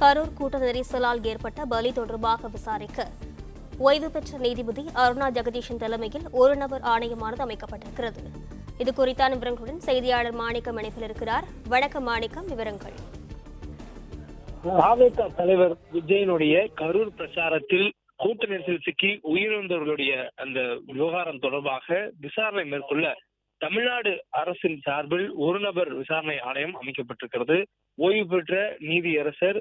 கரூர் கூட்ட நெரிசலால் ஏற்பட்ட பலி தொடர்பாக விசாரிக்க ஓய்வு பெற்ற நீதிபதி அருணா ஜெகதீஷன் தலைமையில் ஒரு நபர் ஆணையமானது அமைக்கப்பட்டிருக்கிறது. இது குறித்தான விவரங்களுடன் செய்தியாளர் மாணிக்கம் இணைப்பில் இருக்கிறார். வணக்கம் மாணிக்கம், விவரங்கள். பாஜக தலைவர் விஜயனுடைய கரூர் பிரச்சாரத்தில் கூட்ட நெரிசல் சிக்கி உயிரிழந்தவர்களுடைய அந்த விவகாரம் தொடர்பாக விசாரணை மேற்கொள்ள தமிழ்நாடு அரசின் சார்பில் ஒரு நபர் விசாரணை ஆணையம் அமைக்கப்பட்டிருக்கிறது. ஓய்வு பெற்ற நீதியரசர்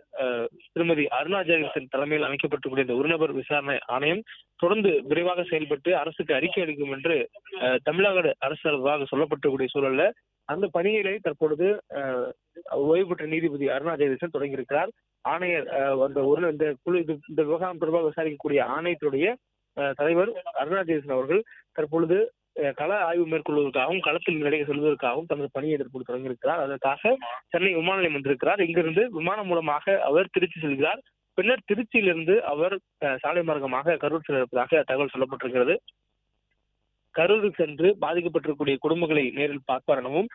திருமதி அருணா ஜெகதீஷன் தலைமையில் அமைக்கப்பட்டிருக்கூடிய இந்த ஒரு நபர் விசாரணை ஆணையம் தொடர்ந்து விரைவாக செயல்பட்டு அரசுக்கு அறிக்கை அளிக்கும் என்று தமிழ்நாடு அரசு சார்பாக சொல்லப்பட்டிருக்கூடிய சூழல்ல அந்த பணிகளை தற்பொழுது ஓய்வு பெற்ற நீதிபதி அருணா ஜெகதீஷன் தொடங்கியிருக்கிறார். ஆணையர் இந்த குழு இந்த விவகாரம் தொடர்பாக விசாரிக்கக்கூடிய ஆணையத்துடைய தலைவர் அருணா ஜெகதீஷன் அவர்கள் தற்பொழுது கள ஆய்வு மேற்கொள்வதற்காகவும் களத்தில் நிலையை செல்வதற்காகவும் தனது பணியை தற்போது தொடங்கியிருக்கிறார். அதற்காக சென்னை விமான நிலையம் வந்திருக்கிறார். இங்கிருந்து விமானம் மூலமாக அவர் திருச்சி செல்கிறார். பின்னர் திருச்சியிலிருந்து அவர் சாலை மார்க்கமாக கரூர் செல்ல இருப்பதாக தகவல் சொல்லப்பட்டிருக்கிறது. கரூருக்கு சென்று பாதிக்கப்பட்டிருக்கக்கூடிய குடும்பங்களை நேரில் பார்ப்பார் எனவும்,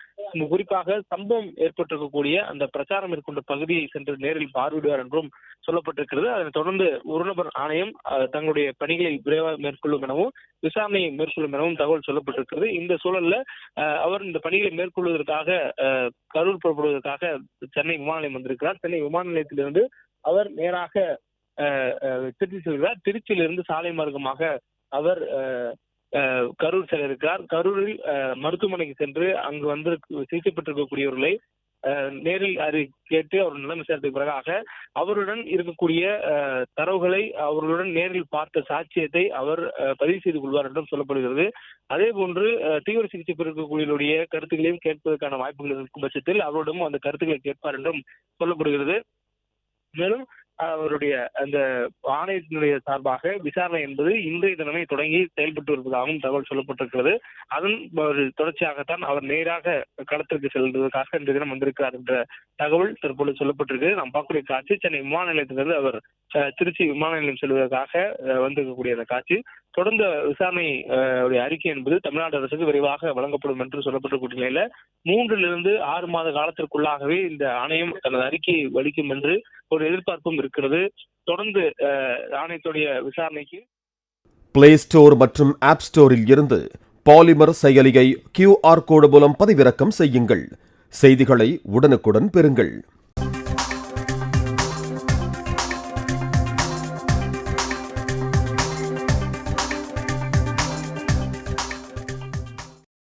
குறிப்பாக சம்பவம் ஏற்பட்டிருக்கக்கூடிய அந்த பிரச்சாரம் மேற்கொண்ட பகுதியை சென்று நேரில் பார்வையிடுவார் என்றும் சொல்லப்பட்டிருக்கிறது. அதனைத் தொடர்ந்து ஒரு நபர் ஆணையம் தங்களுடைய பணிகளை விரைவாக மேற்கொள்ளும் எனவும் விசாரணையை மேற்கொள்ளும் எனவும் தகவல் சொல்லப்பட்டிருக்கிறது. இந்த சூழல்ல அவர் இந்த பணிகளை மேற்கொள்வதற்காக கரூர் புறப்படுவதற்காக சென்னை விமான நிலையம் வந்திருக்கிறார். சென்னை விமான நிலையத்திலிருந்து அவர் நேராக திருச்சி செல்கிறார். திருச்சியிலிருந்து சாலை மார்க்கமாக அவர் கரூர் செல்ல இருக்கிறார். கரூரில் மருத்துவமனைக்கு சென்று அங்கு வந்து சிகிச்சை பெற்றிருக்கக்கூடியவர்களை நேரில் கேட்டு அவர் நலம் விசாரித்த பிறகாக அவருடன் இருக்கக்கூடிய தரவுகளை அவர்களுடன் நேரில் பார்த்த சாட்சியத்தை அவர் பதிவு செய்து கொள்வார் என்றும் சொல்லப்படுகிறது. அதே போன்று தீவிர சிகிச்சை பெறக்கூடியவருடைய கருத்துக்களையும் கேட்பதற்கான வாய்ப்புகள் இருக்கும் பட்சத்தில் அவரிடமும் அந்த கருத்துக்களை கேட்பார் என்றும் சொல்லப்படுகிறது. மேலும் அவருடைய அந்த ஆணையத்தினுடைய சார்பாக விசாரணை என்பது இன்றைய தினமே தொடங்கி செயல்பட்டு வருவதாகவும் தகவல் சொல்லப்பட்டிருக்கிறது. அதன் தொடர்ச்சியாகத்தான் அவர் நேராக களத்திற்கு செல்வதற்காக இன்றைய தினம் வந்திருக்கிறார் என்ற தகவல் தற்போது சொல்லப்பட்டிருக்கு. நாம் பார்க்கக்கூடிய காட்சி சென்னை விமான நிலையத்திலிருந்து அவர் திருச்சி விமான நிலையம் செல்வதற்காக வந்திருக்கக்கூடிய அந்த காட்சி. தொடர்ந்த விசாரணை அறிக்கை என்பது தமிழ்நாடு அரசுக்கு விரைவாக வழங்கப்படும் என்று சொல்லப்பட்டிருக்கூடிய நிலையில 3 to 6 மாத காலத்திற்குள்ளாகவே இந்த ஆணையம் தனது அறிக்கையை அளிக்கும் என்று ஒரு எதிர்பார்ப்பும் இருக்கிறது. தொடர்ந்து ஆணையத்துடைய விசாரணைக்கு பிளே ஸ்டோர் மற்றும் ஆப் ஸ்டோரில் இருந்து பாலிமர் செயலியை QR கோடு மூலம் பதிவிறக்கம் செய்யுங்கள். செய்திகளை உடனுக்குடன் பெறுங்கள்.